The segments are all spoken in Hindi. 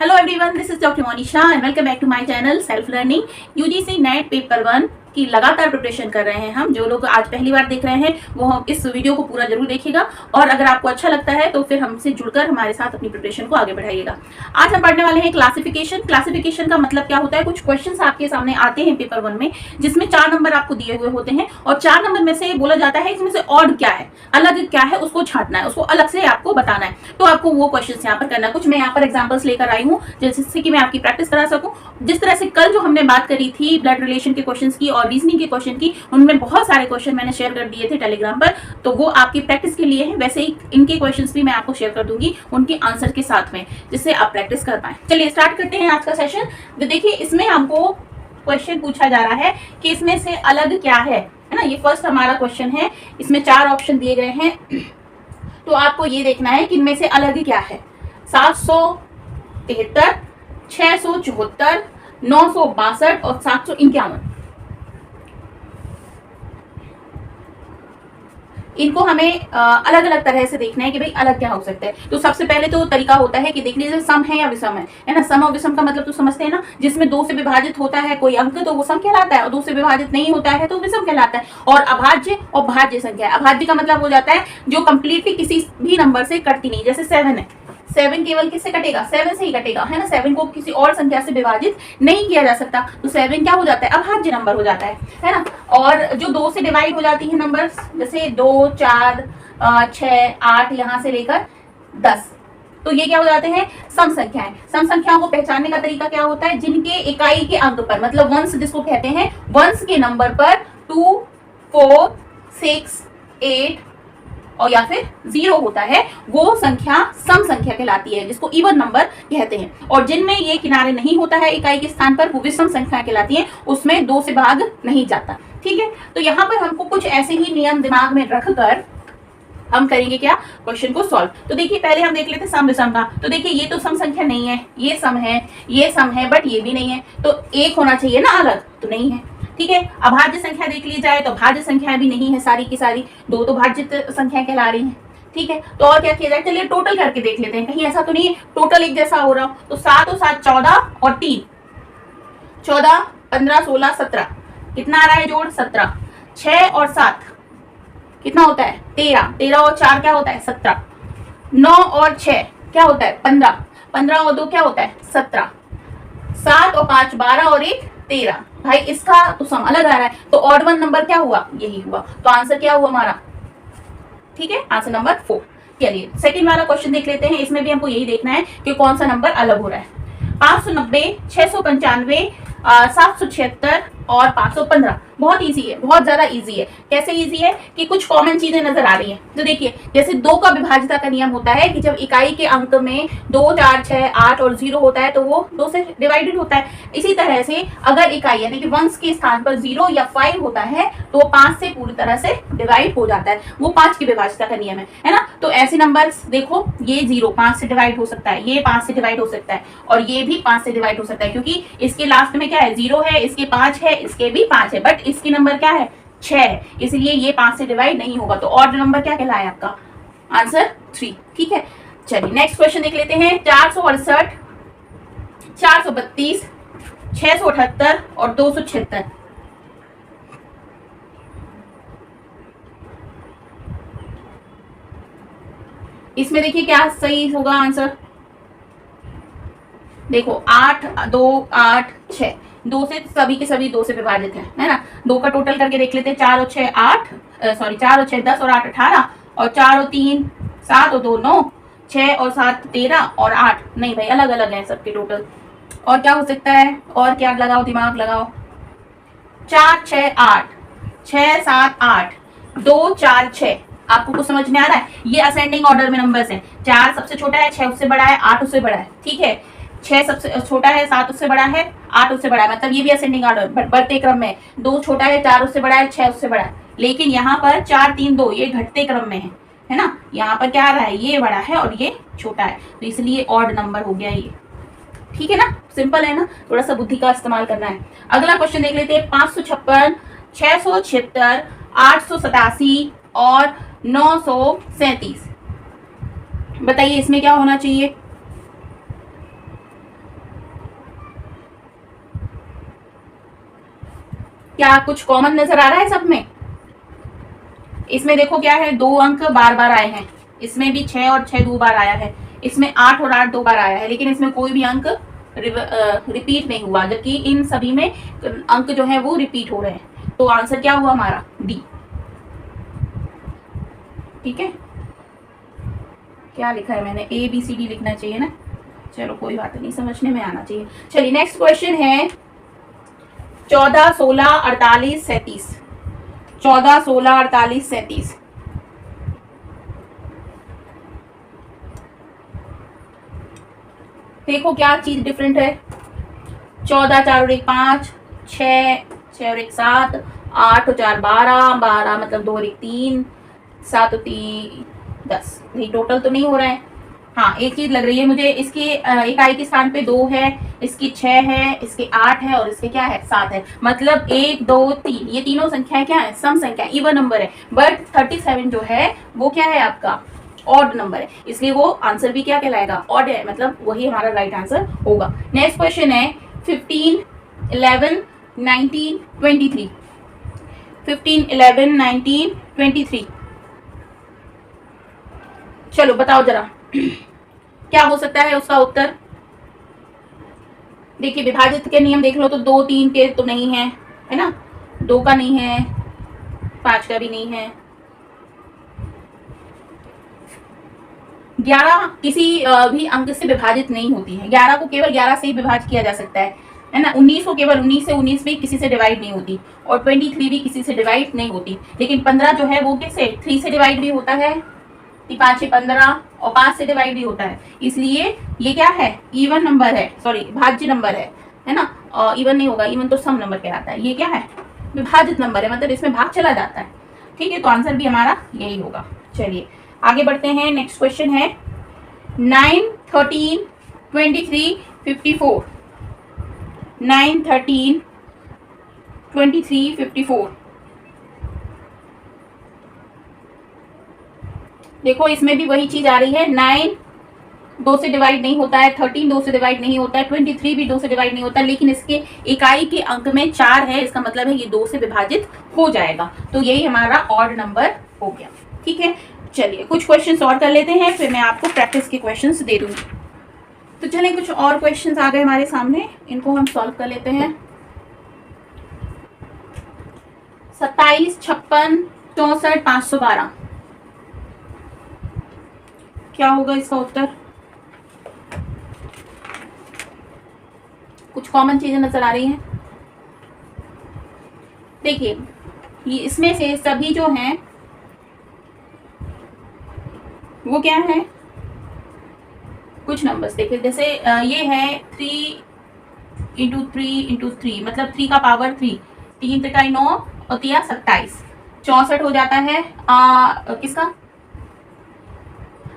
Hello everyone, this is doctor Monisha and welcome back to my channel self learning. UGC NET paper 1 की लगातार प्रिपरेशन कर रहे हैं हम। जो लोग आज पहली बार देख रहे हैं वो हम इस वीडियो को पूरा जरूर देखिएगा और अगर आपको अच्छा लगता है तो फिर हमसे जुड़कर हमारे साथ अपनी प्रिपरेशन को आगे बढ़ाइएगा। आज हम पढ़ने वाले हैं क्लासिफिकेशन। क्लासिफिकेशन का मतलब क्या होता है, कुछ क्वेश्चंस आपके सामने आते हैं पेपर 1 में जिसमें 4 नंबर आपको दिए हुए होते हैं और 4 नंबर में से बोला जाता है इसमें से ऑड क्या है, अलग क्या है, उसको छांटना है, उसको अलग से आपको बताना है। तो आपको वो क्वेश्चंस यहाँ पर करना है। कुछ मैं यहाँ पर एग्जांपल्स लेकर आई हूँ जिससे कि मैं आपकी प्रैक्टिस करा सकूं। जिस तरह से कल जो हमने बात करी थी ब्लड रिलेशन के क्वेश्चंस की और रीजनिंग के क्वेश्चन की, उनमें बहुत सारे क्वेश्चन मैंने शेयर कर दिए थे टेलीग्राम पर, तो वो आपकी प्रैक्टिस के लिए है। वैसे ही इनके क्वेश्चंस भी मैं आपको शेयर कर दूंगी उनके आंसर के साथ में, जिससे आप प्रैक्टिस कर पाए। चलिए स्टार्ट करते हैं आज का सेशन। तो देखिए इसमें हमको क्वेश्चन पूछा जा रहा है कि इसमें से अलग क्या है ना। ये फर्स्ट हमारा क्वेश्चन है। इसमें 4 ऑप्शन दिए गए हैं तो आपको ये देखना है कि इनमें से अलग क्या है। 773, 674, 962 और 751। इनको हमें अलग अलग तरह से देखना है कि भाई अलग क्या हो सकता है। तो सबसे पहले तो तरीका होता है कि देख लीजिए सम है या विषम है ना। सम और विषम का मतलब तो समझते हैं ना, जिसमें 2 से विभाजित होता है कोई अंक तो वो सम कहलाता है और 2 से विभाजित नहीं होता है तो विषम कहलाता है। और अभाज्य और भाज्य संख्या, अभाज्य का मतलब हो जाता है जो कंप्लीटली किसी भी नंबर से कटती नहीं। जैसे 7 है, 7 केवल किससे कटेगा, 7 से ही कटेगा, है ना। 7 को किसी और संख्या से विभाजित नहीं किया जा सकता, तो 7 क्या हो जाता है, अभाज्य नंबर हो जाता है ना। और जो 2 से डिवाइड हो जाती है नंबर, जैसे 2, 4, 6, 8 यहाँ से लेकर 10, तो ये क्या हो जाते हैं, सम संख्याएं। सम संख्याओं को पहचानने का तरीका क्या होता है, जिनके इकाई के अंक पर, मतलब वंश जिसको कहते हैं, वंश के नंबर पर 2, 4, 6, 8 और या फिर 0 होता है, वो संख्या सम संख्या कहलाती है, जिसको इवन नंबर कहते हैं। और जिनमें ये किनारे नहीं होता है इकाई के स्थान पर, वो विषम संख्या कहलाती है, उसमें 2 से भाग नहीं जाता। ठीक है, तो यहाँ पर हमको कुछ ऐसे ही नियम दिमाग में रखकर हम करेंगे क्या, क्वेश्चन को सॉल्व। तो देखिए पहले हम देख लेते सम विषम का। तो देखिए ये तो सम संख्या नहीं है, ये सम है, ये सम है, बट ये भी नहीं है, तो एक होना चाहिए ना अलग, तो नहीं है। ठीक है, अभाज्य संख्या देख ली जाए तो भाज्य संख्या भी नहीं है, सारी की सारी 2 तो भाज्य संख्या कहला रही है। ठीक है, तो और क्या किया जाए, चलिए टोटल करके देख लेते हैं, कहीं ऐसा तो नहीं है टोटल एक जैसा हो रहा हो। तो 7 और 7 14 और 3 14, 15, 16, 17, कितना आ रहा है जोड़, 17। 6 और 7 कितना होता है, 13। 13 और 4 क्या होता है, 17। 9 और 6 क्या होता है, 15। 15 और 2 क्या होता है, 17। 7 और 5 12 और 1 13। भाई इसका तो सम अलग आ रहा है, तो ऑड वन नंबर क्या हुआ, यही हुआ। तो आंसर क्या हुआ हमारा, ठीक है, आंसर नंबर 4। चलिए सेकंड वाला क्वेश्चन देख लेते हैं। इसमें भी हमको यही देखना है कि कौन सा नंबर अलग हो रहा है। 590, 695, 776 और 515। बहुत इजी है, बहुत ज्यादा इजी है। कैसे इजी है कि कुछ कॉमन चीजें नजर आ रही हैं। तो देखिए जैसे 2 का विभाज्यता का नियम होता है कि जब इकाई के अंक में 2, 4, 6, 8 और 0 होता है तो वो 2 से डिवाइडेड होता है। इसी तरह से अगर इकाई यानी कि वंश के स्थान पर 0 या 5 होता है तो 5 से पूरी तरह से डिवाइड हो जाता है। वो 5 की विभाज्यता का नियम है ना। तो ऐसे नंबर देखो, ये 0 5 से डिवाइड हो सकता है, ये 5 से डिवाइड हो सकता है और ये भी 5 से डिवाइड हो सकता है, क्योंकि इसके लास्ट में क्या है, 0 है, इसके 5 है, इसके भी 5 है, बट इसकी नंबर क्या है, 6 है, इसलिए ये 5 से डिवाइड नहीं होगा। तो ऑड नंबर क्या कहलाया आपका, आंसर 3। ठीक है, चलिए नेक्स्ट क्वेश्चन देख लेते हैं। 468, 432, 678 और 276। इसमें देखिए क्या सही होगा आंसर, देखो 8, 2, 8, 6, 2 से सभी के सभी 2 से विभाजित है ना। 2 का टोटल करके देख लेते हैं, 4 और 6 8, 4 और 6 10 और 8 18 और 4 और 3 7 और 2 9, 6 और 7 13 और 8 नहीं भाई अलग अलग है सबके टोटल। और क्या हो सकता है, और क्या लगाओ, दिमाग लगाओ। 4 6 8, 6 7 8, 2 4 6। आपको कुछ समझ में आ रहा है, ये असेंडिंग ऑर्डर में नंबर्स हैं। 4 सबसे छोटा है, 6 उससे बड़ा है, 8 उससे बड़ा है। ठीक है, 6 सबसे छोटा है, 7 उससे बड़ा है, 8 उससे बड़ा है, मतलब ये भी असेंडिंग ऑर्डर बढ़ते क्रम में। 2 छोटा है, 4 उससे बड़ा है, 6 उससे बड़ा है। लेकिन यहाँ पर 4 3 2 ये घटते क्रम में है ना। यहाँ पर क्या आ रहा है, ये बड़ा है और ये छोटा है, तो इसलिए ऑड नंबर हो गया ये। ठीक है ना, सिंपल है ना, थोड़ा सा बुद्धि का इस्तेमाल करना है। अगला क्वेश्चन देख लेते हैं। 556, 676, 887 और 937। बताइए इसमें क्या होना चाहिए, क्या कुछ कॉमन नजर आ रहा है सब में? इसमें देखो क्या है, 2 अंक बार बार आए हैं, इसमें भी 6 और 6 2 बार आया है, इसमें 8 और 8 2 बार आया है, लेकिन इसमें कोई भी अंक रिपीट नहीं हुआ, जबकि इन सभी में अंक जो है वो रिपीट हो रहे हैं। तो आंसर क्या हुआ हमारा? डी। ठीक है, क्या लिखा है मैंने? ए बी सी डी लिखना चाहिए ना, चलो कोई बात नहीं, समझने में आना चाहिए। चलिए नेक्स्ट क्वेश्चन है 14 16 48 37। 14 16 48 37। देखो क्या चीज डिफरेंट है। 14 4 और 1 5, 6 6 और 1 7, 8 और 4 12, 12 मतलब 2 और 1 3, 7 और 3 10। ये टोटल तो नहीं हो रहा है। हाँ, एक चीज लग रही है मुझे, इसकी इकाई के स्थान पे 2 है, इसकी 6 है, इसके 8 है और इसके क्या है 7 है। मतलब 1 2 3 ये तीनों संख्याएं क्या है? सम संख्या, इवन नंबर है। बट 37 जो है वो क्या है आपका? ऑड नंबर है, इसलिए वो आंसर भी क्या कहलाएगा? ऑड है, मतलब वही हमारा राइट आंसर होगा। नेक्स्ट क्वेश्चन है 15 11 19 23। 15 11 19 23। चलो बताओ जरा क्या हो सकता है उसका उत्तर? देखिए विभाजित के नियम देख लो तो 2 3 के तो नहीं है, है ना? 2 का नहीं है, 5 का भी नहीं है, 11 किसी भी अंक से विभाजित नहीं होती है। 11 को केवल 11 से ही विभाजित किया जा सकता है ना? 19 को केवल 19 से, 19 भी किसी से डिवाइड नहीं होती, और 23 भी किसी से डिवाइड नहीं होती। लेकिन 15 जो है वो किससे? 3 से डिवाइड भी होता है, 5 6 15, और 5 से डिवाइड भी होता है। इसलिए ये क्या है? इवन नंबर है, सॉरी भाज्य नंबर है ना? और इवन नहीं होगा, इवन तो सम नंबर कहलाता है। ये क्या है? विभाजित नंबर है, मतलब इसमें भाग चला जाता है। ठीक है, तो आंसर भी हमारा यही होगा। चलिए आगे बढ़ते हैं। नेक्स्ट क्वेश्चन है 9 13 23 54। 9 13 23 54। देखो इसमें भी वही चीज आ रही है। 9 2 से डिवाइड नहीं होता है, 13 2 से डिवाइड नहीं होता है, 23 भी 2 से डिवाइड नहीं होता, लेकिन इसके इकाई के अंक में 4 है, इसका मतलब है ये 2 से विभाजित हो जाएगा। तो यही हमारा ऑड नंबर हो गया। ठीक है, चलिए कुछ क्वेश्चन और कर लेते हैं, फिर मैं आपको प्रैक्टिस के क्वेश्चन दे दूंगी। तो चलिए कुछ और क्वेश्चन आ गए हमारे सामने, इनको हम सॉल्व कर लेते हैं। 27 56 64 512। क्या होगा इसका उत्तर? कुछ कॉमन चीजें नजर आ रही हैं। देखिए ये इसमें से सभी जो हैं वो क्या है? कुछ नंबर्स देखिए, जैसे ये है 3 इंटू 3 मतलब 3 का पावर 3, 3 3 9 और 3 27, 64 हो जाता है। किसका?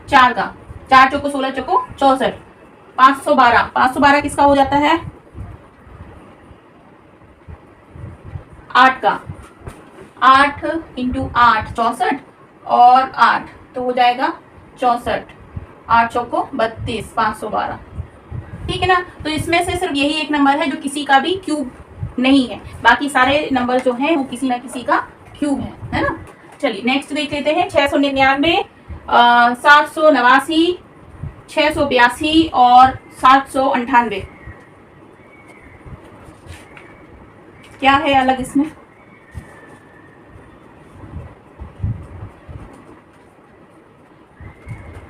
4 का, 4 चौको 16 चौको 64। 512, 512 किसका हो जाता है? 8 का, 8 इंटू 8 64 और 8 तो हो जाएगा 64, 8 चौको 32, 512। ठीक है ना? तो इसमें से सिर्फ यही एक नंबर है जो किसी का भी क्यूब नहीं है, बाकी सारे नंबर जो हैं वो किसी ना किसी का क्यूब है ना? चलिए नेक्स्ट देख लेते हैं। 699, 789, 682 और 798। क्या है अलग इसमें?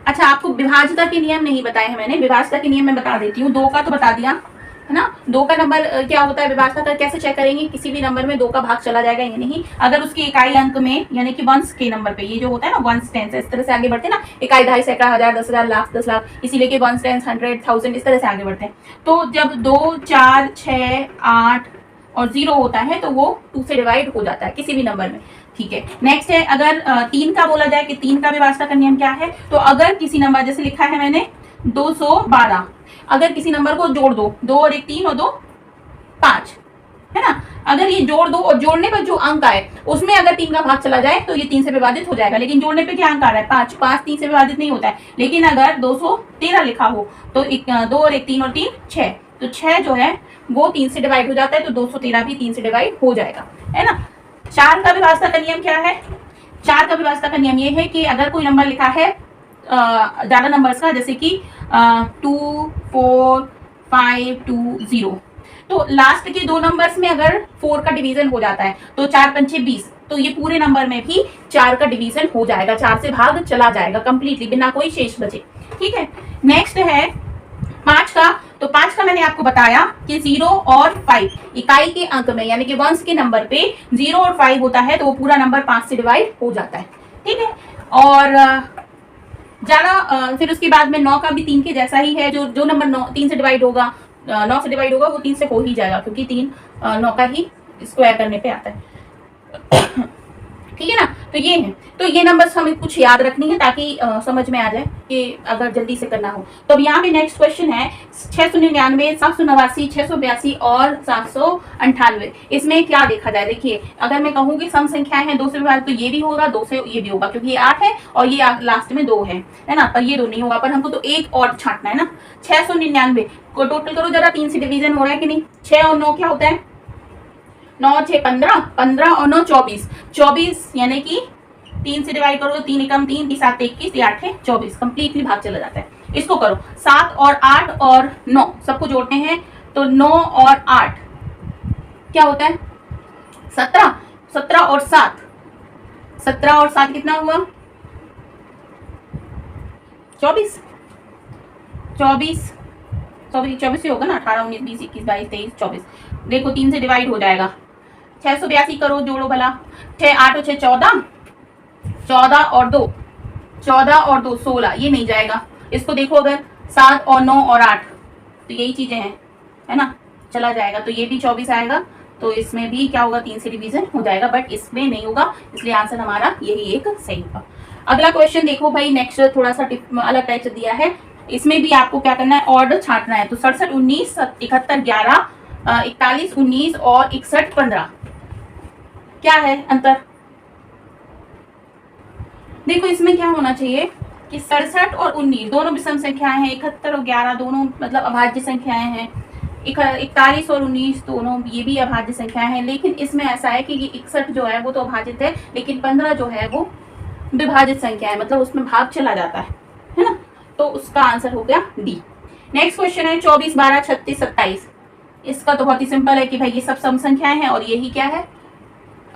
अच्छा, आपको विभाज्यता के नियम नहीं बताए हैं मैंने, विभाज्यता के नियम मैं बता देती हूँ। 2 का तो बता दिया है ना? 2 का नंबर क्या होता है? विभाज्यता का कैसे चेक करेंगे? किसी भी नंबर में 2 का भाग चला जाएगा या नहीं, अगर उसके इकाई अंक में यानी कि वंश के नंबर पे, ये जो होता है ना वंश टेंस, इस तरह से आगे बढ़ते हैं ना, इकाई, दहाई, सैकड़ा, हजार, 10,000, लाख, 10 लाख, इसीलिए कि वंश टेंस 100 1000 इस तरह से आगे बढ़ते हैं। तो जब 2 4 6 8 और 0 होता है तो वो 2 से डिवाइड हो जाता है किसी भी नंबर में। ठीक है, नेक्स्ट है अगर 3 का बोला जाए कि 3 का विभाज्यता का नियम क्या है, तो अगर किसी नंबर, जैसे लिखा है मैंने 212, अगर किसी नंबर को जोड़ दो, 2 और 1 3 और 2 5, है ना? अगर ये जोड़ दो और जोड़ने पर जो अंक आए उसमें अगर 3 का भाग चला जाए तो ये 3 से विभाजित हो जाएगा, लेकिन जोड़ने पे क्या अंक आ रहा है? 5, 5 3 से विभाजित नहीं होता है। लेकिन अगर 213 लिखा हो तो 2 और 1 3 और 3 6, तो 6 जो है वो 3 से डिवाइड हो जाता है, तो 213 भी 3 से डिवाइड हो जाएगा, है ना। 4 का विभाज्यता का नियम क्या है? 4 का विभाज्यता का नियम ये है कि अगर कोई नंबर लिखा है ज्यादा नंबर्स का, जैसे कि 2 4 5 2 0, तो लास्ट के 2 नंबर्स में अगर 4 का डिवीजन हो जाता है तो 4 पंचे 20, तो ये पूरे नंबर में भी 4 का डिवीजन हो जाएगा, 4 से भाग चला जाएगा कंप्लीटली, बिना कोई शेष बचे। ठीक है, नेक्स्ट है 5 का। तो 5 का मैंने आपको बताया कि 0 और 5 इकाई के अंक में, यानी कि वंश के नंबर पे 0 और 5 होता है तो वो पूरा नंबर 5 से डिवाइड हो जाता है। ठीक है, और ज्यादा फिर उसके बाद में 9 का भी 3 के जैसा ही है, जो नंबर 3 से डिवाइड होगा, 9 से डिवाइड होगा, वो 3 से हो ही जाएगा, क्योंकि 3 9 का ही स्क्वायर करने पे आता है। ठीक है ना, तो ये है। तो ये नंबर्स हमें कुछ याद रखनी है ताकि समझ में आ जाए कि अगर जल्दी से करना हो। तो अब यहाँ पे नेक्स्ट क्वेश्चन है 699, 789, 682 और 798। इसमें क्या देखा जाए? देखिए, अगर मैं कहूँ कि सम संख्याएं हैं 2 से विभाजित, तो ये भी होगा, 2 से ये भी होगा, क्योंकि ये 8 है और ये लास्ट में 2 है ना, पर ये 2 नहीं होगा, पर हमको तो एक और छांटना है ना। 699 को टोटल करो जरा, 3 से डिवीजन हो रहा है कि नहीं? 6 और 9 क्या होता है? 9 और 6 15, 15 और 9 24, 24 यानी कि 3 से डिवाइड करो तो 3 एकम 3, 3 7 21, 3 8 24, कंप्लीटली भाग चला जाता है। इसको करो 7 और 8 और 9 सबको जोड़ते हैं, तो 9 और 8 क्या होता है? 17, 17 और 7, 17 और 7 कितना हुआ? 24, 24 24 से होगा ना, 18 19 20 21 22 23 24। देखो 3 से डिवाइड हो जाएगा। 682 करो, जोड़ो भला, 6 8 और 6 14, 14 और 2 14 और 2 16, ये नहीं जाएगा। इसको देखो अगर 7 और 9 और 8, तो यही चीजें हैं, है ना, चला जाएगा, तो ये भी 24 आएगा। तो इसमें भी क्या होगा? 3 से डिवीजन हो जाएगा, बट इसमें नहीं होगा, इसलिए आंसर हमारा यही एक सही होगा। अगला क्वेश्चन देखो भाई, नेक्स्ट थोड़ा सा अलग टाइप से दिया है। इसमें भी आपको क्या करना है? ऑर्डर छांटना है। तो 67 19 71 11 41 19 और 61 15, क्या है अंतर? देखो इसमें क्या होना चाहिए कि 67 और 19 दोनों विषम संख्याएं हैं, 71 और 11 दोनों मतलब अभाज्य संख्याएं हैं, 41 और 19 दोनों ये भी अभाज्य संख्याएं हैं। लेकिन इसमें ऐसा है कि ये 61 जो है वो तो अभाजित है, लेकिन 15 जो है वो विभाजित संख्या है, मतलब उसमें भाग चला जाता है ना। तो उसका आंसर हो गया डी। नेक्स्ट क्वेश्चन है 24 12 36 27। इसका तो बहुत ही सिंपल है कि भाई ये सब सम संख्याएं हैं और यही क्या है?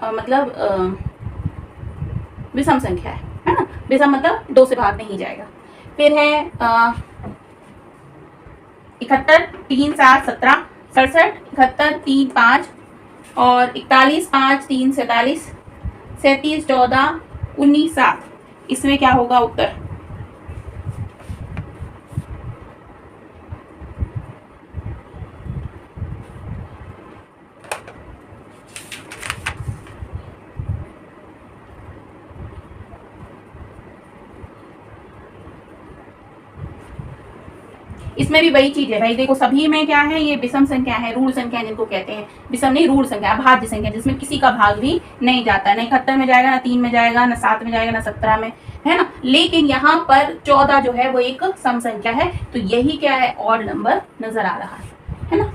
मतलब विषम संख्या है ना। विषम मतलब 2 से भाग नहीं जाएगा। फिर है 71 3 7 17, 67 71 3 5 और 41 5 3 47, 37 14 19 7। इसमें क्या होगा उत्तर? इसमें भी वही चीज है भाई। देखो सभी में क्या है? ये विषम संख्या है, ऋण संख्या जिनको कहते हैं। विषम नहीं, ऋण संख्या, अभाज्य संख्या, जिसमें किसी का भाग भी नहीं जाता है। ना 71 में जाएगा, ना 3 में जाएगा, ना 7 में जाएगा, ना 17 में, है ना। लेकिन यहाँ पर 14 जो है वो एक सम संख्या है, तो यही क्या है? ऑड नंबर नजर आ रहा है ना।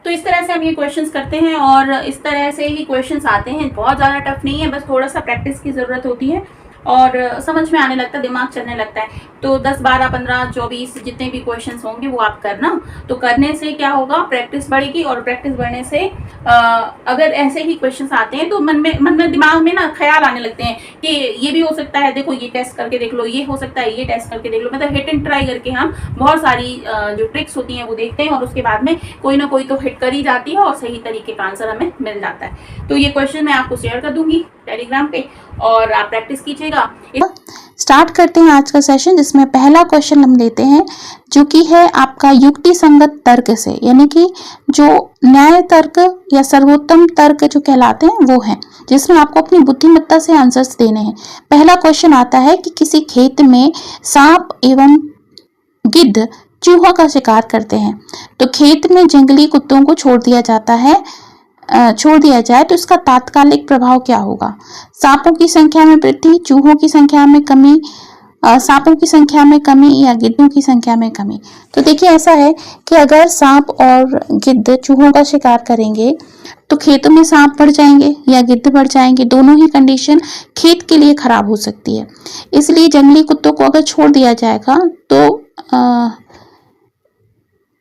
तो इस तरह से हम ये क्वेश्चंस करते हैं और इस तरह से ही क्वेश्चंस आते हैं। बहुत ज़्यादा टफ नहीं है, बस थोड़ा सा प्रैक्टिस की ज़रूरत होती है और समझ में आने लगता है, दिमाग चलने लगता है। तो 10 12 15 24 जितने भी क्वेश्चंस होंगे वो आप करना। तो करने से क्या होगा? प्रैक्टिस बढ़ेगी और प्रैक्टिस बढ़ने से अगर ऐसे ही क्वेश्चंस आते हैं तो मन में दिमाग में ना ख्याल आने लगते हैं कि ये भी हो सकता है, देखो ये टेस्ट करके देख लो, ये हो सकता है, ये टेस्ट करके देख लो। मतलब हिट एंड ट्राई करके हम बहुत सारी जो ट्रिक्स होती हैं वो देखते हैं और उसके बाद में कोई ना कोई तो हिट कर ही जाती है और सही तरीके का आंसर हमें मिल जाता है। तो ये क्वेश्चन मैं आपको शेयर कर दूंगी टेलीग्राम पे और आप प्रैक्टिस कीजिएगा। स्टार्ट करते हैं आज का सेशन, जिसमें पहला क्वेश्चन हम लेते हैं जो कि है आपका युक्ति संगत तर्क से, यानी कि जो न्याय तर्क या सर्वोत्तम तर्क जो कहलाते हैं वो हैं, जिसमें आपको अपनी बुद्धिमत्ता से आंसर्स देने हैं। पहला क्वेश्चन आता है कि किसी खेत में सांप एवं गिद्ध चूहा का शिकार करते हैं, तो खेत में जंगली कुत्तों को छोड़ दिया जाए तो इसका तात्कालिक प्रभाव क्या होगा? सांपों की संख्या में वृद्धि, चूहों की संख्या में कमी, सांपों की संख्या में कमी या गिद्धों की संख्या में कमी। तो देखिए ऐसा है कि अगर सांप और गिद्ध चूहों का शिकार करेंगे तो खेतों में सांप बढ़ जाएंगे या गिद्ध बढ़ जाएंगे, दोनों ही कंडीशन खेत के लिए खराब हो सकती है। इसलिए जंगली कुत्तों को अगर छोड़ दिया जाएगा तो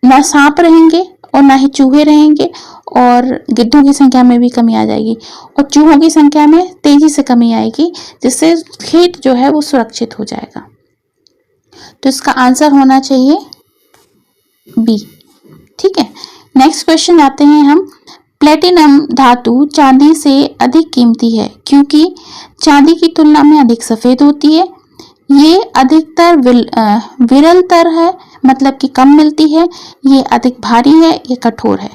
ना सांप रहेंगे और ना ही चूहे रहेंगे, और गिद्धों की संख्या में भी कमी आ जाएगी और चूहों की संख्या में तेजी से कमी आएगी, जिससे खेत जो है वो सुरक्षित हो जाएगा। तो इसका आंसर होना चाहिए बी। ठीक है, नेक्स्ट क्वेश्चन आते हैं हम। प्लेटिनम धातु चांदी से अधिक कीमती है क्योंकि चांदी की तुलना में अधिक सफेद होती है, ये अधिकतर विरलतर है, मतलब कि कम मिलती है, ये अधिक भारी है, ये कठोर है।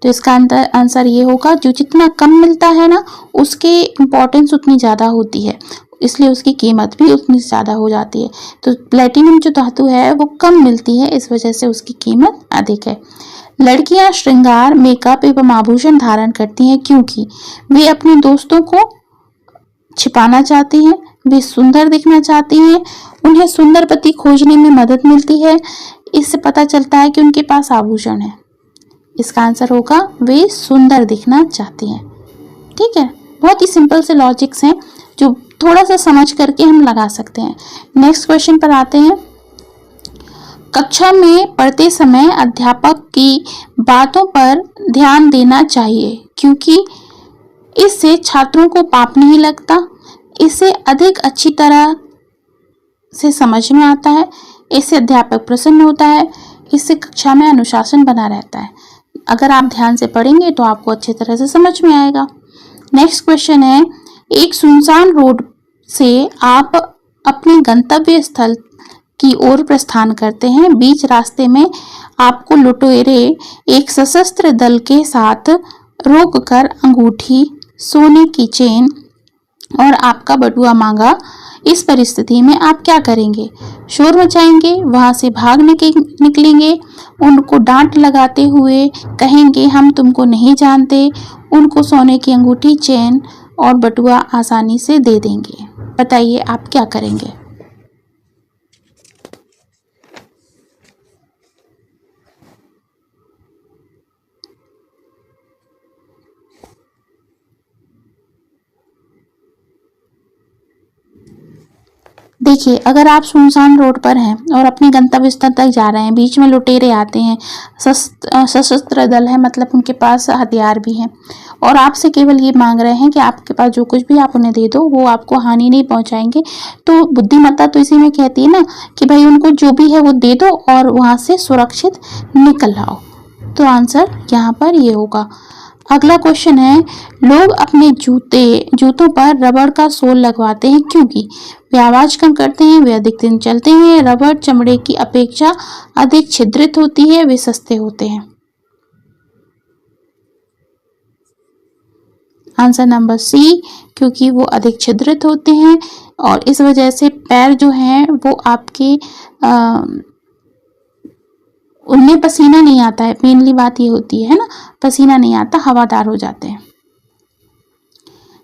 तो इसका आंसर ये होगा, जो जितना कम मिलता है ना उसके इम्पोर्टेंस उतनी ज़्यादा होती है, इसलिए उसकी कीमत भी उतनी ज़्यादा हो जाती है। तो प्लेटिनम जो धातु है वो कम मिलती है, इस वजह से उसकी कीमत अधिक है। लड़कियां श्रृंगार, मेकअप एवं आभूषण धारण करती हैं क्योंकि वे अपने दोस्तों को छिपाना चाहती हैं, वे सुंदर दिखना चाहती हैं, उन्हें सुंदर पति खोजने में मदद मिलती है, इससे पता चलता है कि उनके पास आभूषण है। इसका आंसर होगा वे सुंदर दिखना चाहती हैं। ठीक है, बहुत ही सिंपल से लॉजिक्स हैं जो थोड़ा सा समझ करके हम लगा सकते हैं। नेक्स्ट क्वेश्चन पर आते हैं। कक्षा में पढ़ते समय अध्यापक की बातों पर ध्यान देना चाहिए क्योंकि इससे छात्रों को पाप नहीं लगता, इससे अधिक अच्छी तरह से समझ में आता है, इससे अध्यापक प्रसन्न होता है, इससे कक्षा में अनुशासन बना रहता है। अगर आप ध्यान से पढ़ेंगे तो आपको अच्छी तरह से समझ में आएगा। नेक्स्ट क्वेश्चन है, एक सुनसान रोड से आप अपने गंतव्य स्थल की ओर प्रस्थान करते हैं। बीच रास्ते में आपको लुटेरे एक सशस्त्र दल के साथ रोककर अंगूठी, सोने की चेन और आपका बटुआ मांगा। इस परिस्थिति में आप क्या करेंगे? शोर मचाएंगे, वहां से भाग निकलेंगे, उनको डांट लगाते हुए कहेंगे हम तुमको नहीं जानते, उनको सोने की अंगूठी, चेन और बटुआ आसानी से दे देंगे। बताइए आप क्या करेंगे? देखिए, अगर आप सुनसान रोड पर हैं और अपने गंतव्य स्थल तक जा रहे हैं, बीच में लुटेरे आते हैं, सशस्त्र दल है, मतलब उनके पास हथियार भी हैं और आपसे केवल ये मांग रहे हैं कि आपके पास जो कुछ भी आप उन्हें दे दो, वो आपको हानि नहीं पहुंचाएंगे, तो बुद्धिमत्ता तो इसी में कहती है ना कि भाई उनको जो भी है वो दे दो और वहां से सुरक्षित निकल आओ। तो आंसर यहाँ पर ये होगा। अगला क्वेश्चन है, लोग अपने जूतों पर रबड़ का सोल लगवाते हैं क्योंकि वे आवाज कम करते हैं, वे अधिक दिन चलते हैं, रबड़ चमड़े की अपेक्षा अधिक छिद्रित होती है, वे सस्ते होते हैं। आंसर नंबर सी, क्योंकि वो अधिक छिद्रित होते हैं और इस वजह से पैर जो हैं वो आपके उनमें पसीना नहीं आता है। मेनली बात ये होती है ना, पसीना नहीं आता, हवादार हो जाते हैं।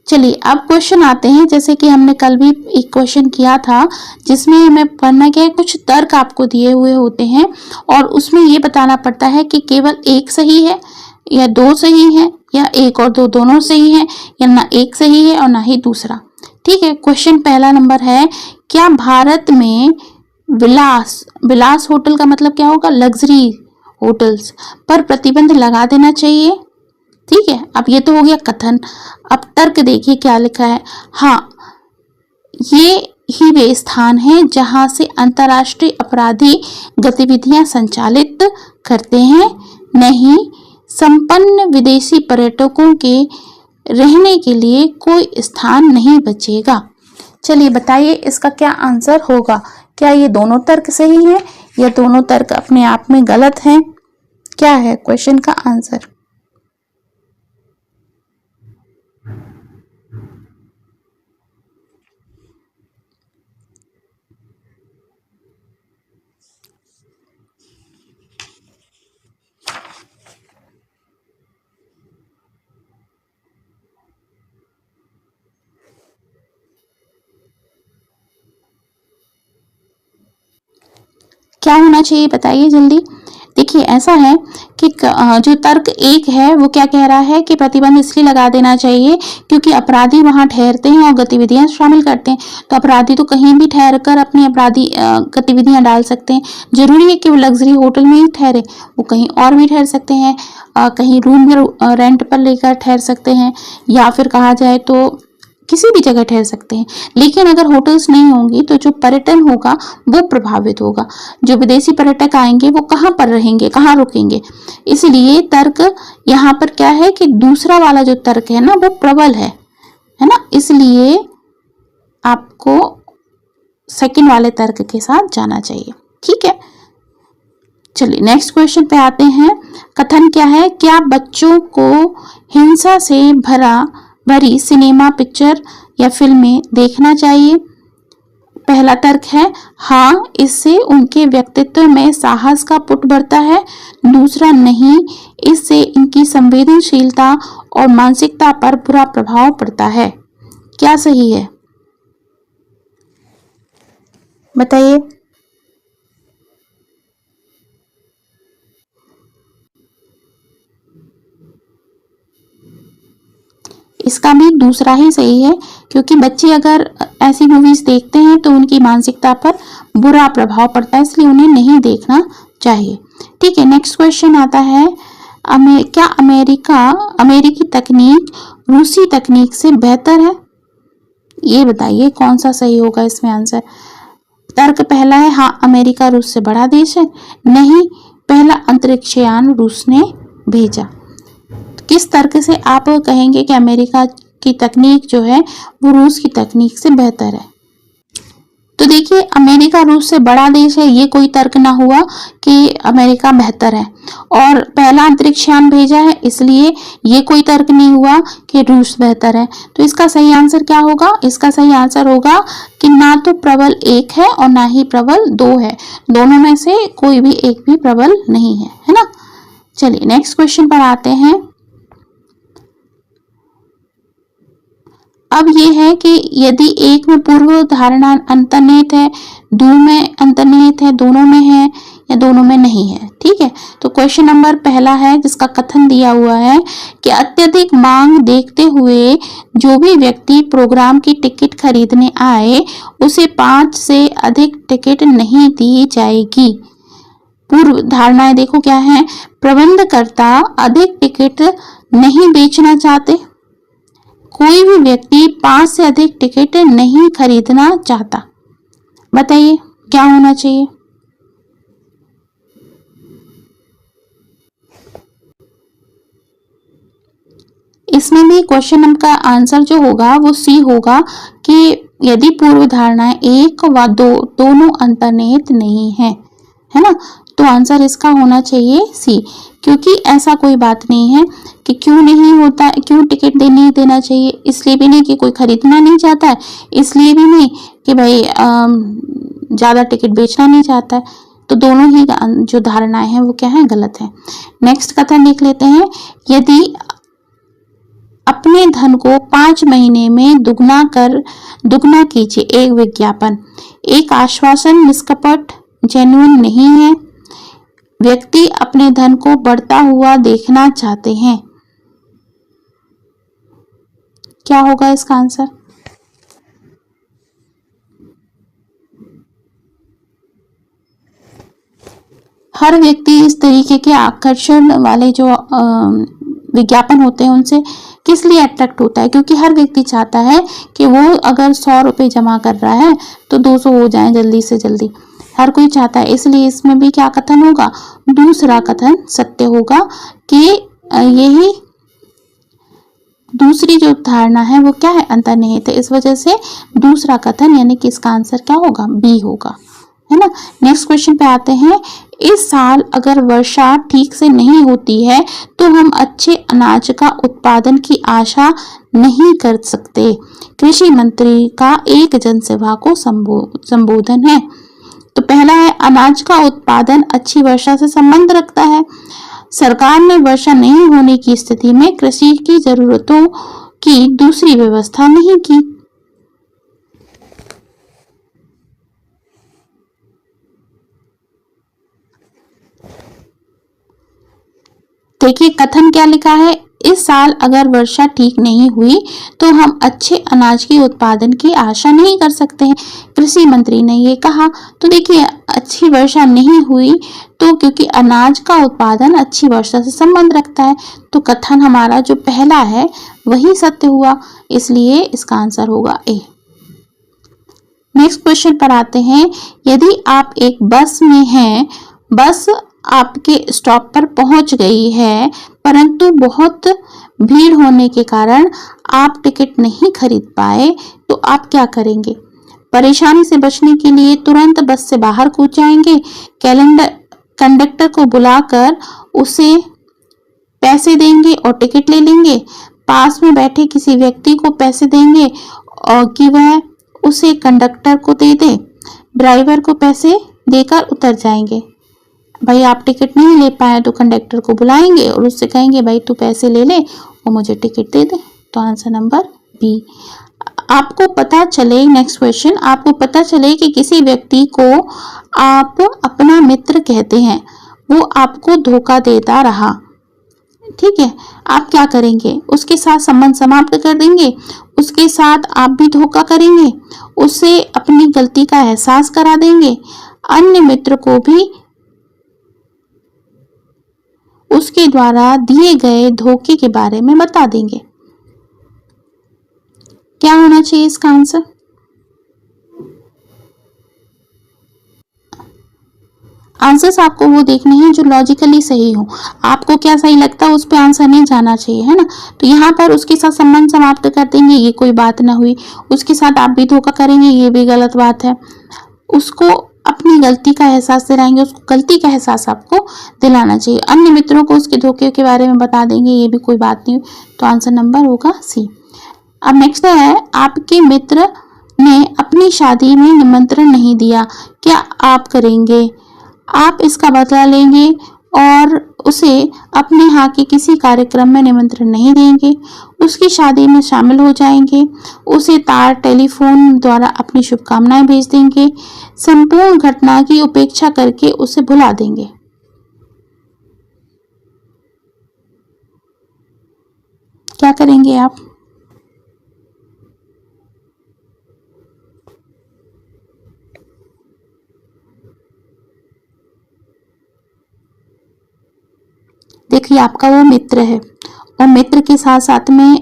चलिए अब क्वेश्चन आते हैं, जैसे कि हमने कल भी एक क्वेश्चन किया था जिसमें हमें पढ़ना क्या है, कुछ तर्क आपको दिए हुए होते हैं और उसमें ये बताना पड़ता है कि केवल एक सही है या दो सही है या एक और दो दोनों सही है या ना एक सही है और ना ही दूसरा। ठीक है, क्वेश्चन पहला नंबर है, क्या भारत में विलास होटल का मतलब क्या होगा, लग्जरी होटल्स पर प्रतिबंध लगा देना चाहिए? ठीक है, अब ये तो हो गया कथन। अब तर्क देखिए क्या लिखा है। हाँ, ये ही वे स्थान हैं जहां से अंतर्राष्ट्रीय अपराधी गतिविधियां संचालित करते हैं, नहीं संपन्न विदेशी पर्यटकों के रहने के लिए कोई स्थान नहीं बचेगा। चलिए बताइए इसका क्या आंसर होगा। क्या ये दोनों तर्क सही हैं या दोनों तर्क अपने आप में गलत हैं? क्या है क्वेश्चन का आंसर? क्या होना चाहिए बताइए जल्दी। देखिए ऐसा है कि जो तर्क 1 है वो क्या कह रहा है कि प्रतिबंध इसलिए लगा देना चाहिए क्योंकि अपराधी वहां ठहरते हैं और गतिविधियां शामिल करते हैं। तो अपराधी तो कहीं भी ठहर कर अपनी अपराधी गतिविधियां डाल सकते हैं। जरूरी है कि वो लग्जरी होटल में ही ठहरे, वो कहीं और भी ठहर सकते हैं, कहीं रूम रेंट पर लेकर ठहर सकते हैं, या फिर कहा जाए तो किसी भी जगह ठहर सकते हैं। लेकिन अगर होटल्स नहीं होंगी तो जो पर्यटन होगा वो प्रभावित होगा। जो विदेशी पर्यटक आएंगे वो कहाँ पर रहेंगे, कहाँ रुकेंगे। इसलिए तर्क यहाँ पर क्या है कि दूसरा वाला जो तर्क है ना वो प्रबल है ना, इसलिए आपको सेकंड वाले तर्क के साथ जाना चाहिए। ठीक है, चलिए नेक्स्ट क्वेश्चन पे आते हैं। कथन क्या है, क्या बच्चों को हिंसा से भरी सिनेमा, पिक्चर या फिल्में देखना चाहिए? पहला तर्क है हाँ, इससे उनके व्यक्तित्व में साहस का पुट बढ़ता है। दूसरा नहीं, इससे इनकी संवेदनशीलता और मानसिकता पर बुरा प्रभाव पड़ता है। क्या सही है बताइए। इसका भी दूसरा ही सही है, क्योंकि बच्चे अगर ऐसी मूवीज देखते हैं तो उनकी मानसिकता पर बुरा प्रभाव पड़ता है, इसलिए उन्हें नहीं देखना चाहिए। ठीक है, नेक्स्ट क्वेश्चन आता है, क्या अमेरिकी तकनीक रूसी तकनीक से बेहतर है? ये बताइए कौन सा सही होगा इसमें आंसर। तर्क पहला है हाँ, अमेरिका रूस से बड़ा देश है। नहीं, पहला अंतरिक्ष यान रूस ने भेजा। किस तर्क से आप कहेंगे कि अमेरिका की तकनीक जो है वो रूस की तकनीक से बेहतर है? तो देखिए, अमेरिका रूस से बड़ा देश है, ये कोई तर्क ना हुआ कि अमेरिका बेहतर है। और पहला अंतरिक्ष यान भेजा है, इसलिए ये कोई तर्क नहीं हुआ कि रूस बेहतर है। तो इसका सही आंसर क्या होगा? इसका सही आंसर होगा कि ना तो प्रबल 1 है और ना ही प्रबल 2 है। दोनों में से कोई भी एक भी प्रबल नहीं है ना। चलिए नेक्स्ट क्वेश्चन पर आते हैं। अब ये है कि यदि एक में पूर्व धारणा अंतर्निहित है, दो में अंतर्निहित है, दोनों में है या दोनों में नहीं है। ठीक है, तो क्वेश्चन नंबर पहला है जिसका कथन दिया हुआ है कि अत्यधिक मांग देखते हुए जो भी व्यक्ति प्रोग्राम की टिकट खरीदने आए उसे 5 से अधिक टिकट नहीं दी जाएगी। पूर्व धारणाएं देखो क्या है, प्रबंधकर्ता अधिक टिकट नहीं बेचना चाहते, कोई भी व्यक्ति 5 से अधिक टिकट नहीं खरीदना चाहता। बताइए क्या होना चाहिए? इसमें भी क्वेश्चन नंबर का आंसर जो होगा वो सी होगा कि यदि पूर्व धारणाएं 1 व 2 दोनों अंतर्निहित नहीं है ना, तो आंसर इसका होना चाहिए सी। क्योंकि ऐसा कोई बात नहीं है कि क्यों नहीं होता, क्यों टिकट नहीं देना चाहिए, इसलिए भी नहीं कि कोई खरीदना नहीं चाहता है, इसलिए भी नहीं कि भाई ज़्यादा टिकट बेचना नहीं चाहता है। तो दोनों ही जो धारणाएं हैं वो क्या है, गलत है। नेक्स्ट कथन देख लेते हैं। यदि अपने धन को 5 महीने में दुगना कीजिए, एक विज्ञापन, एक आश्वासन निष्कपट जेन्युइन नहीं है, व्यक्ति अपने धन को बढ़ता हुआ देखना चाहते हैं। क्या होगा इसका आंसर? हर व्यक्ति इस तरीके के आकर्षण वाले जो विज्ञापन होते हैं उनसे किस लिए अट्रैक्ट होता है? क्योंकि हर व्यक्ति चाहता है कि वो अगर 100 रुपये जमा कर रहा है तो 200 हो जाए जल्दी से जल्दी, हर कोई चाहता है। इसलिए इसमें भी क्या कथन होगा, दूसरा कथन सत्य होगा कि यही दूसरी जो धारणा है वो क्या है, अंतर्निहित है। इस वजह से दूसरा कथन यानी कि इसका आंसर क्या होगा, बी होगा, है ना। नेक्स्ट क्वेश्चन पे आते हैं। इस साल अगर वर्षा ठीक से नहीं होती है तो हम अच्छे अनाज का उत्पादन की आशा नहीं कर सकते। कृषि मंत्री का एक जनसभा को संबोधन है। तो पहला है, अनाज का उत्पादन अच्छी वर्षा से संबंध रखता है। सरकार ने वर्षा नहीं होने की स्थिति में कृषि की जरूरतों की दूसरी व्यवस्था नहीं की। देखिए कथन क्या लिखा है, इस साल अगर वर्षा ठीक नहीं हुई तो हम अच्छे अनाज के उत्पादन की आशा नहीं कर सकते हैं, कृषि मंत्री ने ये कहा। तो देखिए अच्छी वर्षा नहीं हुई तो क्योंकि अनाज का उत्पादन अच्छी वर्षा से संबंध रखता है, तो कथन हमारा जो पहला है वही सत्य हुआ, इसलिए इसका आंसर होगा ए। नेक्स्ट क्वेश्चन पर आते हैं, यदि आप एक बस में हैं, बस आपके स्टॉप पर पहुंच गई है परंतु बहुत भीड़ होने के कारण आप टिकट नहीं खरीद पाए, तो आप क्या करेंगे? परेशानी से बचने के लिए तुरंत बस से बाहर कूद जाएंगे, कंडक्टर को बुलाकर उसे पैसे देंगे और टिकट ले लेंगे, पास में बैठे किसी व्यक्ति को पैसे देंगे और कि वह उसे कंडक्टर को दे दे, ड्राइवर को पैसे देकर उतर जाएंगे। भाई आप टिकट नहीं ले पाए तो कंडक्टर को बुलाएंगे और उससे कहेंगे भाई तू पैसे ले ले और मुझे टिकट दे दे। तो आंसर नंबर बी। आपको पता चले, नेक्स्ट क्वेश्चन, आपको पता चले कि किसी व्यक्ति को आप अपना मित्र कहते हैं, वो आपको धोखा देता रहा, ठीक है, आप क्या करेंगे? उसके साथ संबंध समाप्त कर देंगे, उसके साथ आप भी धोखा करेंगे, उसे अपनी गलती का एहसास करा देंगे, अन्य मित्र को भी उसके द्वारा दिए गए धोखे के बारे में बता देंगे। क्या होना चाहिए इसका आंसर? आंसर्स आपको वो देखने हैं जो लॉजिकली सही हो। आपको क्या सही लगता है उस पे आंसर नहीं जाना चाहिए, है ना। तो यहाँ पर उसके साथ संबंध समाप्त कर देंगे, ये कोई बात ना हुई। उसके साथ आप भी धोखा करेंगे, ये भी गलत बात है। उसको अपनी गलती का एहसास दिलाएंगे, उसको गलती का एहसास आपको दिलाना चाहिए। अन्य मित्रों को उसके धोखे के बारे में बता देंगे, ये भी कोई बात नहीं। तो आंसर नंबर होगा सी। अब नेक्स्ट है, आपके मित्र ने अपनी शादी में निमंत्रण नहीं दिया, क्या आप करेंगे? आप इसका बदला लेंगे और उसे अपने यहाँ के किसी कार्यक्रम में निमंत्रण नहीं देंगे, उसकी शादी में शामिल हो जाएंगे, उसे तार टेलीफोन द्वारा अपनी शुभकामनाएं भेज देंगे, संपूर्ण घटना की उपेक्षा करके उसे भुला देंगे। क्या करेंगे आप? देखिए आपका वो मित्र है और मित्र के साथ साथ में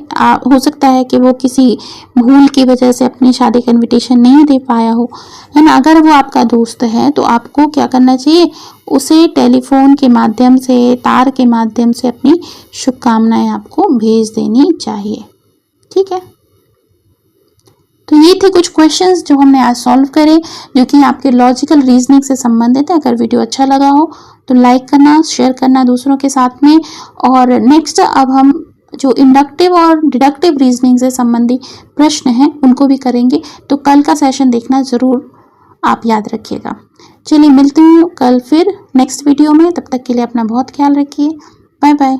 हो सकता है कि वो किसी भूल की वजह से अपनी शादी का इनविटेशन नहीं दे पाया हो, है ना। अगर वो आपका दोस्त है तो आपको क्या करना चाहिए? उसे टेलीफोन के माध्यम से, तार के माध्यम से अपनी शुभकामनाएं आपको भेज देनी चाहिए, ठीक है। तो ये थे कुछ क्वेश्चंस जो हमने आज सॉल्व करे, जो कि आपके लॉजिकल रीजनिंग से संबंधित है। अगर वीडियो अच्छा लगा हो तो लाइक करना, शेयर करना दूसरों के साथ में। और नेक्स्ट अब हम जो इंडक्टिव और डिडक्टिव रीजनिंग से संबंधित प्रश्न हैं उनको भी करेंगे, तो कल का सेशन देखना ज़रूर आप याद रखिएगा। चलिए मिलती हूँ कल फिर नेक्स्ट वीडियो में, तब तक के लिए अपना बहुत ख्याल रखिए। Bye bye.